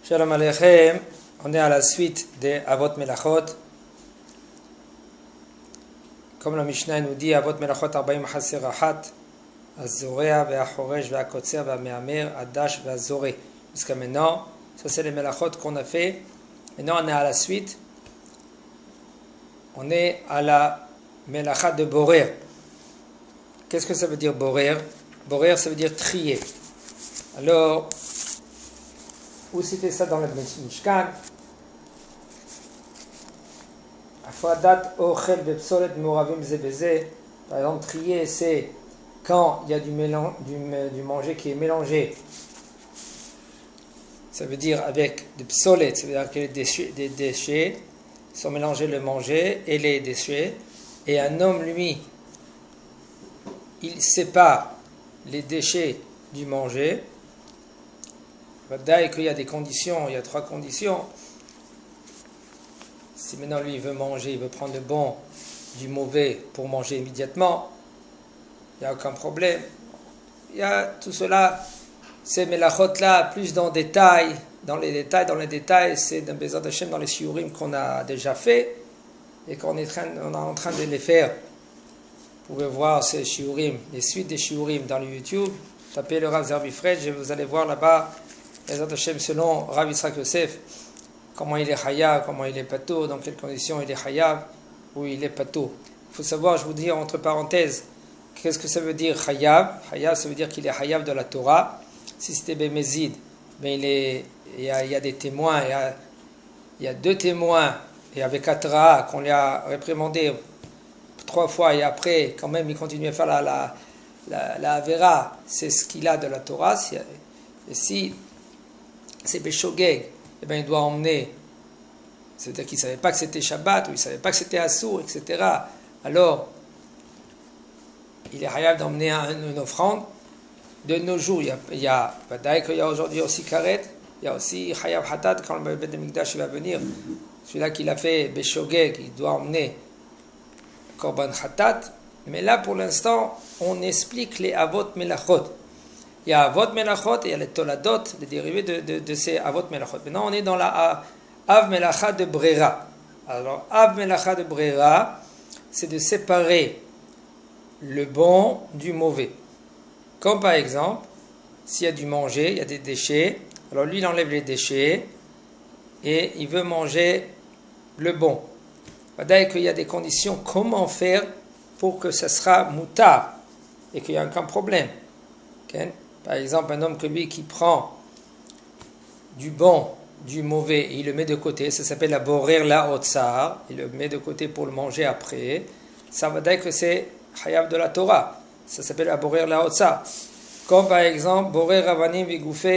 Shalom Aleichem, on est à la suite des Avot Melachot. Comme la Mishnah nous dit, Avot Melachot 40 Haserahat, Az-Zorea, Ve'achoresh, Ve'akotzer, Ve'ameamer, Adash, Ve'azore. Jusqu'à maintenant, ça c'est les Melachot qu'on a fait. Maintenant on est à la suite. On est à la Melachat de Borer. Qu'est-ce que ça veut dire Borer? Borer, ça veut dire trier. Alors, où c'était ça dans le Mishkan? Afadat ochel bepsolet moravim zebeze. Par exemple, trier, c'est quand il y a du manger qui est mélangé. Ça veut dire avec des psolet, ça veut dire que des déchets sont mélangés, le manger et les déchets. Et un homme, lui, il sépare les déchets du manger. D'ailleurs, qu'il y a des conditions, il y a 3 conditions. Si maintenant lui il veut manger, il veut prendre le bon du mauvais pour manger immédiatement, il n'y a aucun problème. Il y a tout cela, ces melachot là, plus dans les détails, c'est d'un Bezat Hashem dans les shiurim qu'on a déjà fait et qu'on est en train de les faire. Vous pouvez voir ces shiurim, les suites des shiurim dans le YouTube. Tapez le Rav Zerbi Fred et vous allez voir là-bas. Bezat Hashem, selon Rav Yitzhak Yosef, comment il est chayav, comment il est pato, dans quelles conditions il est chayav ou il est pato. Il faut savoir, je vous dis entre parenthèses, qu'est-ce que ça veut dire chayav? Chayav, ça veut dire qu'il est chayav de la Torah. Si c'était Bémézid, mais il y a des témoins, il y a 2 témoins, et avec Atra, qu'on lui a réprimandé 3 fois, et après, quand même, il continue à faire la Avera, c'est ce qu'il a de la Torah. Et si c'est Béchogeg, eh bien il doit emmener, c'est-à-dire qu'il ne savait pas que c'était Shabbat, ou il ne savait pas que c'était Assour, etc. Alors, il est chayav d'emmener une offrande. De nos jours, il y a aujourd'hui aussi Karet, il y a aussi chayav Hatat, quand le Beth Amikdash va venir, celui-là qu'il a fait Béchogeg, il doit emmener Korban Hatat. Mais là, pour l'instant, on explique les Avot Melachot. Il y a Avot Melachot et il y a les Toladot, les dérivés de ces Avot Melachot. Maintenant, on est dans la Av Melacha de Brera. Alors, Av Melacha de Brera, c'est de séparer le bon du mauvais. Comme par exemple, s'il y a du manger, il y a des déchets, alors lui, il enlève les déchets et il veut manger le bon. D'ailleurs, qu'il y a des conditions, comment faire pour que ça sera moutard et qu'il n'y a aucun problème. Okay? Par exemple, un homme que lui qui prend du bon, du mauvais, et il le met de côté, ça s'appelle la borer la otsar, il le met de côté pour le manger après, ça veut dire que c'est chayav de la Torah, ça s'appelle la borer la otsar. Comme par exemple, borer ravanim vigoufe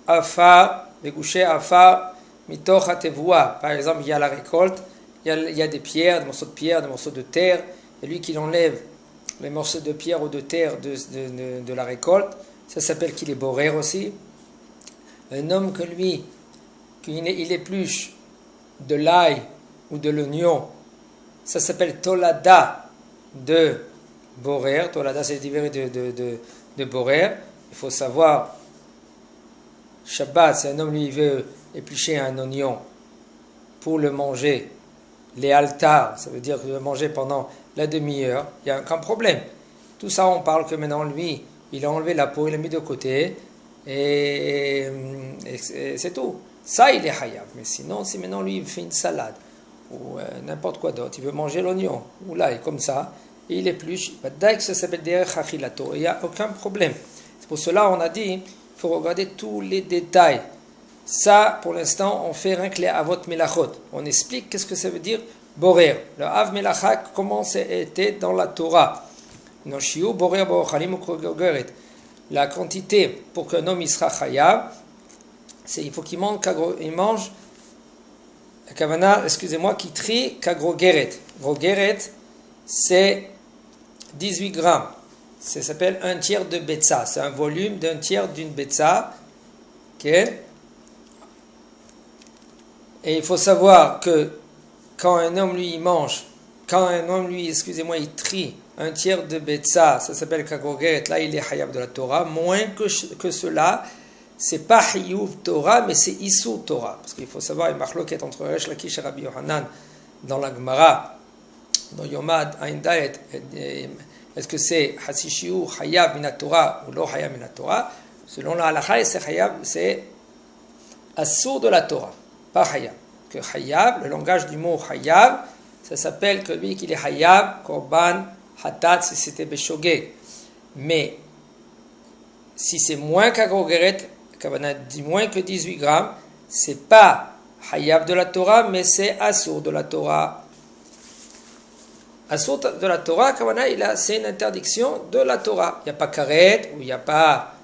afar, vigouché afar, mitoch atevua. Par exemple, il y a la récolte, il y a des pierres, des morceaux de pierre, des morceaux de terre, et lui qui enlève les morceaux de pierre ou de terre de la récolte, ça s'appelle qu'il est borer aussi. Un homme que lui, il épluche de l'ail ou de l'oignon, ça s'appelle tolada de borer. Tolada, c'est le dérivé de borer. Il faut savoir, Shabbat, si un homme lui veut éplucher un oignon pour le manger, les altars, ça veut dire que le manger pendant la demi-heure, il n'y a aucun problème. Tout ça, on parle que maintenant, lui, il a enlevé la peau, il l'a mis de côté, et c'est tout. Ça, il est hayav. Mais sinon, si maintenant, lui, il fait une salade, ou n'importe quoi d'autre, il veut manger l'oignon, ou l'ail, comme ça, et il épluche, dès que ça s'appelle derech achilato, il n'y a aucun problème. C'est pour cela, on a dit, il faut regarder tous les détails. Ça, pour l'instant, on fait rien que les avot melachot. On explique qu'est-ce que ça veut dire borer. Le av melacha, comment c'était dans la Torah. Borer ba'ochalim u'kogeret. La quantité pour qu'un homme il sera chayav, c'est il faut qu'il mange kavana, excusez-moi, qui trie kagro-geret. Gro-geret, c'est 18 grammes. Ça s'appelle 1/3 de betza. C'est un volume d'1/3 d'une betza. Okay. Et il faut savoir que quand un homme lui il trie 1/3 de betza, ça s'appelle kagro-geret, là il est chayav de la Torah. Moins que cela, c'est pas Hiyuv Torah, mais c'est Issur Torah. Parce qu'il faut savoir, il y a marloquette entre Resh Lakish et Rabbi Yohanan dans la Gemara, dans Yomad Ain Dalet. Est-ce que c'est Hasishiu Hayab Minat Torah ou Lo Hayab Minat Torah? Selon la halakha, c'est Hayab, c'est Assur de la Torah, pas Hayab. Que Hayab, le langage du mot Hayab, ça s'appelle que lui qu'il est Hayab, Korban, Hatat, si c'était Beshogeg. Mais si c'est moins qu'Agrogeret, Kavana dit moins que 18 grammes, c'est pas Hayab de la Torah, mais c'est Assur de la Torah. Assur de la Torah, Kavana, c'est une interdiction de la Torah. Il n'y a pas Karet, ou il n'y a pas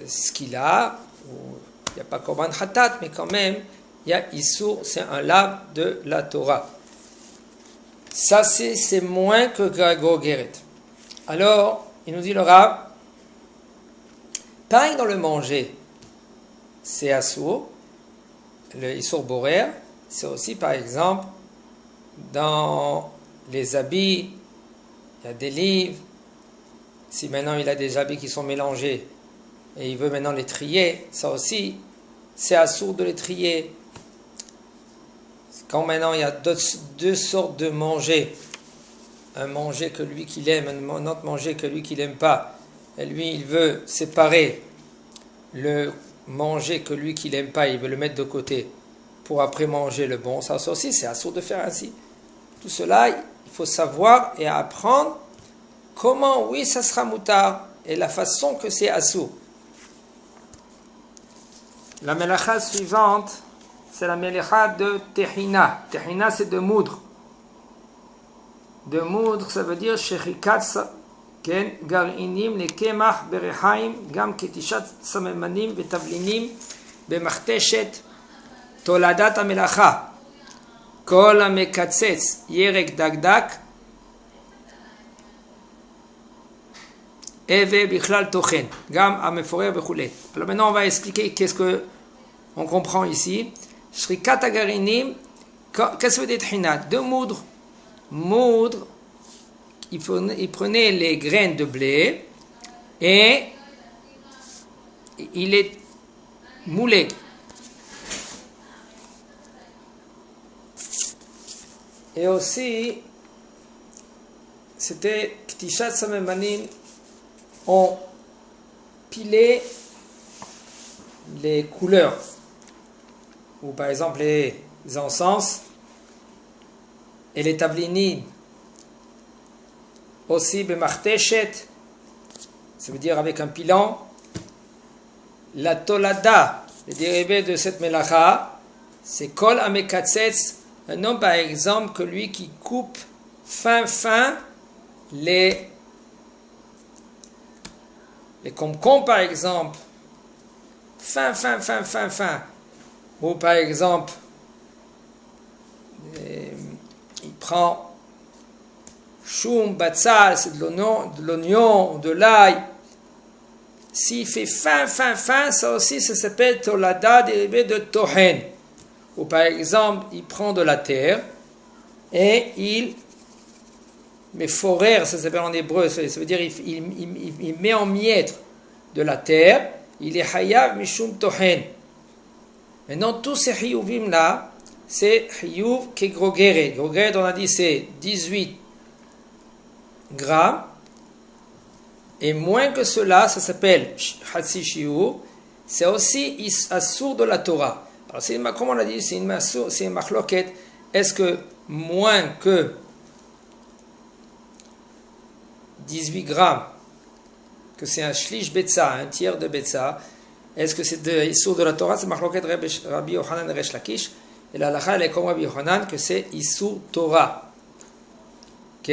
Skila, ou il n'y a pas Korban Hatat, mais quand même, il y a Issur, c'est un lave de la Torah. Ça, c'est moins que Gragogeret. Alors, il nous dit le Rav, pareil dans le manger, c'est Assur, le Issur Borer, c'est aussi par exemple dans les habits, il y a des livres, si maintenant il a des habits qui sont mélangés et il veut maintenant les trier, ça aussi, c'est Assur de les trier. Quand maintenant il y a deux sortes de manger, un manger que lui qu'il aime, un autre manger que lui qu'il n'aime pas, et lui il veut séparer le manger que lui qu'il n'aime pas, il veut le mettre de côté pour après manger le bon, ça aussi c'est Assur de faire ainsi. Tout cela, il faut savoir et apprendre comment, oui, ça sera moutar, et la façon que c'est Assur. La melacha suivante, c'est la melacha de Tehina. Tehina, c'est de moudre. De moudre, ça veut dire Shechikatz ken garinim le kemach berechaim gam ketishat samemanim vetavlinim bemachteshet toladat המלאכה. כל המקצץ ירק דקדק הווה בכלל תוכן, גם המפורר וכו'. Alors maintenant on va expliquer qu'est-ce que on comprend ici. Shrikat agarinim, qu'est-ce que ça veut dire Tehina? De moudre. Moudre, il prenait les graines de blé et il les moulait. Et aussi, c'était Ktishat Samemanim, on pilait les couleurs, ou par exemple les encens et les tablinim. Aussi, Bemarteshet, ça veut dire avec un pilon. La tolada, le dérivé de cette melacha, c'est Kol Amekatsetz, un homme par exemple que lui qui coupe fin les concombres par exemple, fin, ou par exemple il prend choum, batzal, c'est de l'oignon, de l'ail. S'il fait fin, ça aussi, ça s'appelle tolada dérivé de tohen. Ou par exemple, il prend de la terre et il met forer, ça s'appelle en hébreu, ça veut dire il met en miettes de la terre, il est hayav mishum tohen. Maintenant, tous ces hiyuvim là, c'est hiyuv kegrogeret. Grogeret, on a dit, c'est 18 grammes. Et moins que cela, ça s'appelle hatsi shiur. C'est aussi assur de la Torah. Alors, comme on l'a dit, c'est une machloket. Est-ce que moins que 18 grammes, que c'est un shlish betza, un tiers de betza, est-ce que c'est de Issur de la Torah? C'est machloket Rabbi Yohanan et Resh Lakish. Et la halakha, elle est comme Rabbi Yohanan, que c'est Issur Torah. Ok?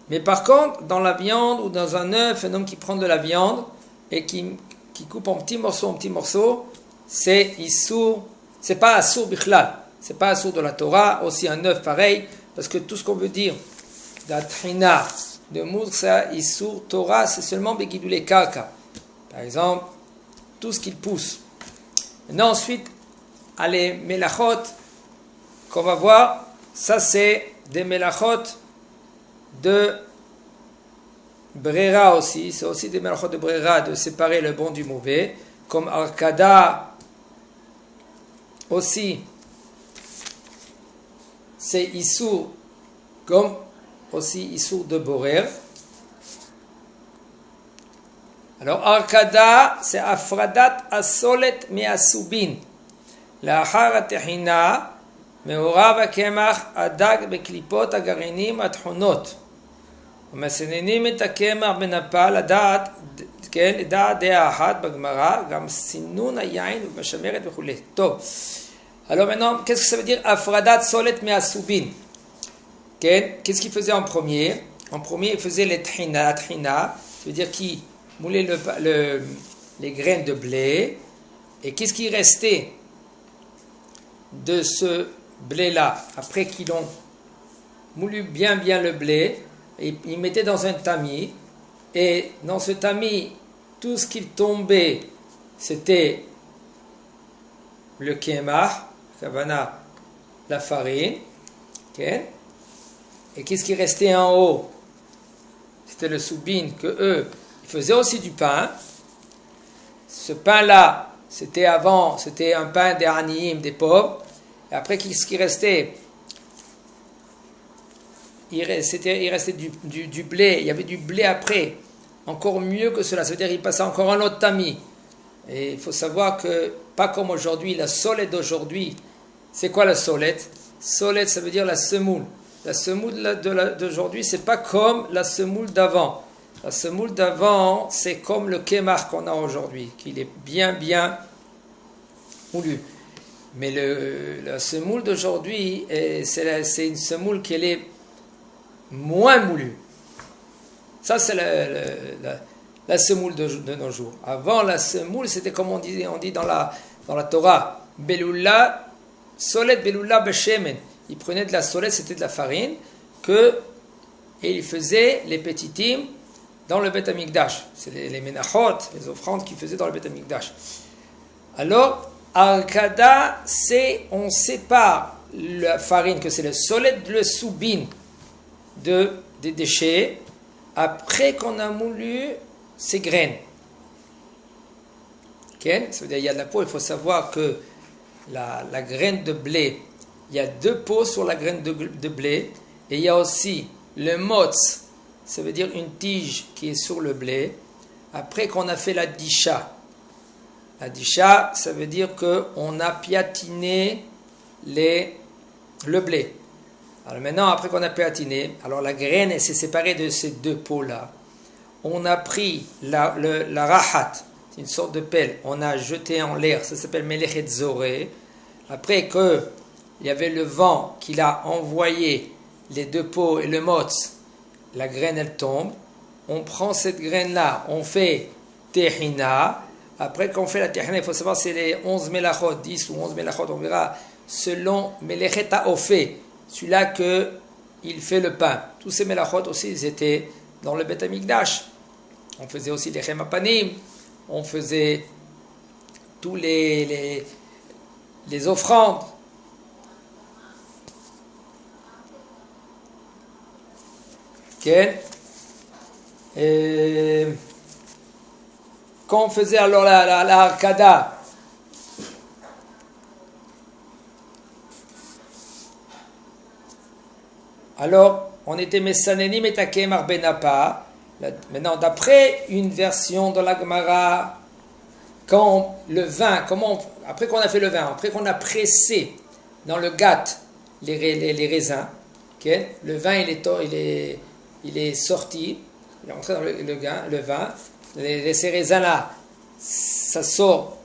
Mais par contre, dans la viande ou dans un œuf, un homme qui prend de la viande et qui coupe en petits morceaux, c'est Issur, c'est pas Assur Bichlal, c'est pas Assur de la Torah, aussi un œuf pareil, parce que tout ce qu'on veut dire d'Atrina, de moudre, c'est Issur Torah, c'est seulement Begidule Karka. Par exemple, tout ce qu'il pousse. Maintenant, ensuite, les melachot qu'on va voir, ça c'est des melachot de Brera aussi, c'est aussi des melachot de Brera de séparer le bon du mauvais, comme Arkada aussi, c'est Issour, comme aussi Issour de Borer. Alors Arkada, c'est Afradat Asolet Measubin, la Haratehina, Meorav Akemach Adag Beklipot Agarinim Atchonot. ומסננים את הקמח בנפה לדעת, כן, לדעת דעה אחת בגמרא, גם סינון היין ומשמרת וכו'. טוב, alors maintenant, qu'est-ce que ça veut dire Afradat Solet Measubin? Qu'est-ce qu'il faisait en premier? En premier, il faisait les tchina, la tchina, ça veut dire qu'il moulait les graines de blé, et qu'est-ce qui restait de ce blé-là, après qu'ils ont moulu bien le blé, et il mettait dans un tamis, et dans ce tamis, tout ce qui tombait, c'était le kémah, la farine, okay? Et qu'est-ce qui restait en haut? C'était le soubin, que eux, ils faisaient aussi du pain. Ce pain-là, c'était un pain des aniyim, des pauvres. Et après, qu'est-ce qui restait? Il restait du blé, il y avait du blé après, encore mieux que cela, ça veut dire qu'il passait encore un autre tamis. Et il faut savoir que, pas comme aujourd'hui, la solette d'aujourd'hui, c'est quoi la solette? Solette, ça veut dire la semoule. La semoule d'aujourd'hui, c'est pas comme la semoule d'avant. La semoule d'avant, c'est comme le kémar qu'on a aujourd'hui, qu'il est bien moulu. Mais la semoule d'aujourd'hui, c'est une semoule qui est moins moulu. Ça, c'est la semoule de nos jours. Avant, la semoule, c'était comme on dit dans la Torah, Beloula, Solet Beloula Beshemen. Il prenait de la solette, c'était de la farine, et il faisait les petitim dans le Beth Amikdash. C'est les menachot, les offrandes qu'il faisait dans le Beth Amikdash. Alors, Arkada, on sépare la farine, que c'est le solette, le soubin, des déchets, après qu'on a moulu ces graines. Okay? Ça veut dire qu'il y a de la peau, il faut savoir que la graine de blé, il y a 2 peaux sur la graine de blé, et il y a aussi le motz, ça veut dire une tige qui est sur le blé, après qu'on a fait la disha. La disha, ça veut dire qu'on a piatiné le blé. Alors maintenant, après qu'on a piatiné, alors la graine elle s'est séparée de ces 2 peaux-là. On a pris la rahat, c'est une sorte de pelle, on a jeté en l'air, ça s'appelle melechet zoré. Après qu'il y avait le vent qui a envoyé les 2 peaux et le motz, la graine elle tombe. On prend cette graine-là, on fait tehina. Après qu'on fait la tehina, il faut savoir c'est les 11 melachot, 10 ou 11 melachot, on verra, selon melechet haofé. Celui-là qu'il fait le pain. Tous ces melachot aussi, ils étaient dans le Beth Amikdash. On faisait aussi les chemapanim, on faisait tous les offrandes. Okay. Et quand on faisait alors la arkada, alors, on était Messanenim et Takemar Benapa. Maintenant, d'après une version de la Gemara, quand le vin, après qu'on a fait le vin, après qu'on a pressé dans le gat les raisins, okay, le vin il est sorti, il est entré dans le vin, ces raisins-là, ça sort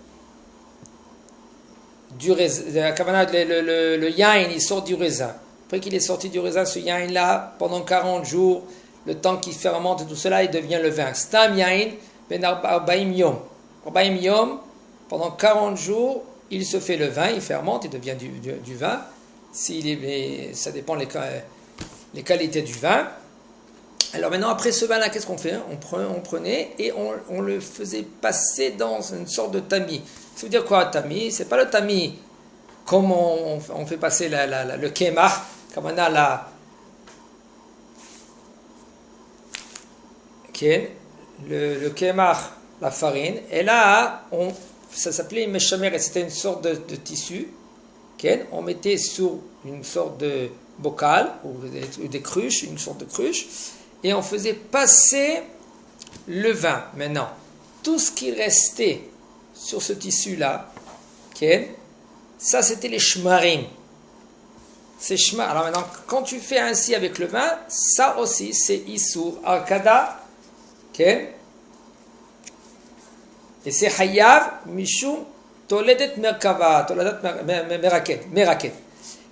du raisin, le yain, il sort du raisin. Après qu'il est sorti du raisin, ce yain-là, pendant 40 jours, le temps qu'il fermente et tout cela, il devient le vin. Stam yain ben arbaim yom. Arbaim yom, pendant 40 jours, il se fait le vin, il fermente, il devient du vin. Ça dépend les qualités du vin. Alors maintenant, après ce vin-là, qu'est-ce qu'on fait? On prenait et on le faisait passer dans une sorte de tamis. Ça veut dire quoi, tamis? C'est pas le tamis comme on fait passer le kémah, comme on a le kemach, la farine, et là, ça s'appelait une meshamer, et c'était une sorte de tissu, on mettait sur une sorte de bocal, ou des cruches, une sorte de cruche, et on faisait passer le vin. Maintenant, tout ce qui restait sur ce tissu-là, ça c'était les shmarim. Alors maintenant, quand tu fais ainsi avec le vin, ça aussi c'est Issour Arkada, et c'est Hayav Mishum Toledet Merkava, Toledet Meraket.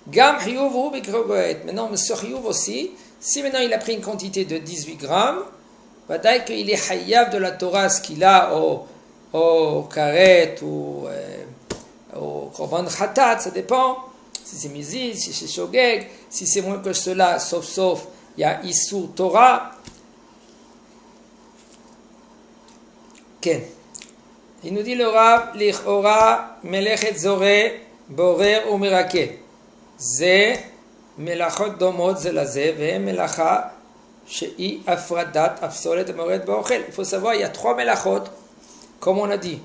Gam Hiyuvu Bikrogoet. Maintenant, M. Hiyuv aussi, si maintenant il a pris une quantité de 18 grammes, badaï qu'il est Hayav de la Torah, ce qu'il a au karet ou au korban khatat, ça dépend. Si c'est mizid, si c'est shogeg, si c'est moins que cela, sauf, il y a Issur Torah. Ken. Il nous dit le Rav, Lichora, Melechet Zoreh, Borer ou Meraket. Ze, Melachot Domot Zelazeh, Ve Melacha, Shei Afradat, Afsolet, Moret, Baochel. Il faut savoir, il y a 3 melachot, comme on a dit.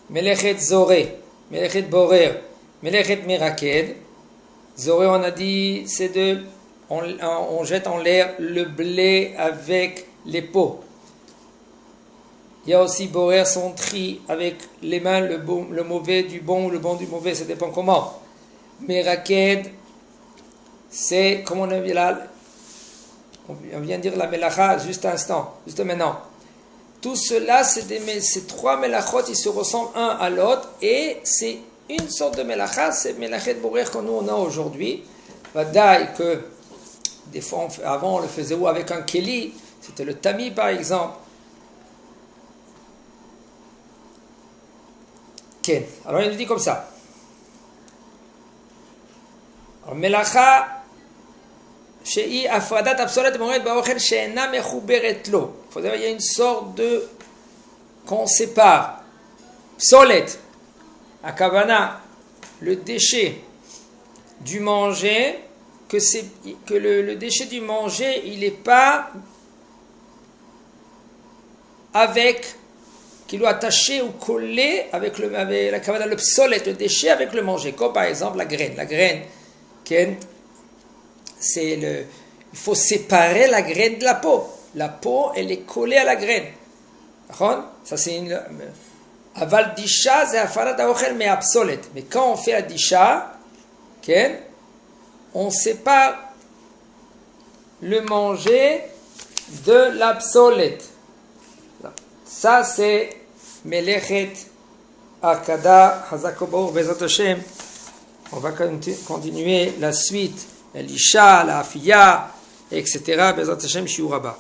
Melechet Zoreh, Melechet Borer, Melechet Meraket. Zoré, on a dit, c'est on jette en l'air le blé avec les pots. Il y a aussi borer son tri avec les mains, le mauvais du bon ou le bon du mauvais, ça dépend comment. Meraked, c'est, comme on a vu là, on vient de dire la melacha juste maintenant. Tout cela, ces 3 melachot, ils se ressemblent un à l'autre et c'est une sorte de melacha, c'est melachet borer que nous on a aujourd'hui. Vadaï que des fois avant on le faisait ou avec un keli, c'était le tami par exemple. Ken. Alors il nous dit comme ça. Alors melacha shei afradat absolet mored baochel she'ena mechuberet lo. Il y a une sorte de qu'on sépare. Psolet. Akavana, le déchet du manger, que le déchet du manger, il n'est pas avec, qu'il doit attacher ou coller avec la kavana, le psolet, le déchet avec le manger, comme par exemple la graine. La graine, il faut séparer la graine de la peau. La peau, elle est collée à la graine. Ça c'est une... Aval disha, c'est afarat aochel mais absolet. Mais quand on fait la disha, on sépare le manger de l'absolet. Ça c'est melechet arkada hazakobor bezat Hashem. On va continuer la suite, l'isha, la afiya, etc. Bezat Hashem shiur haba.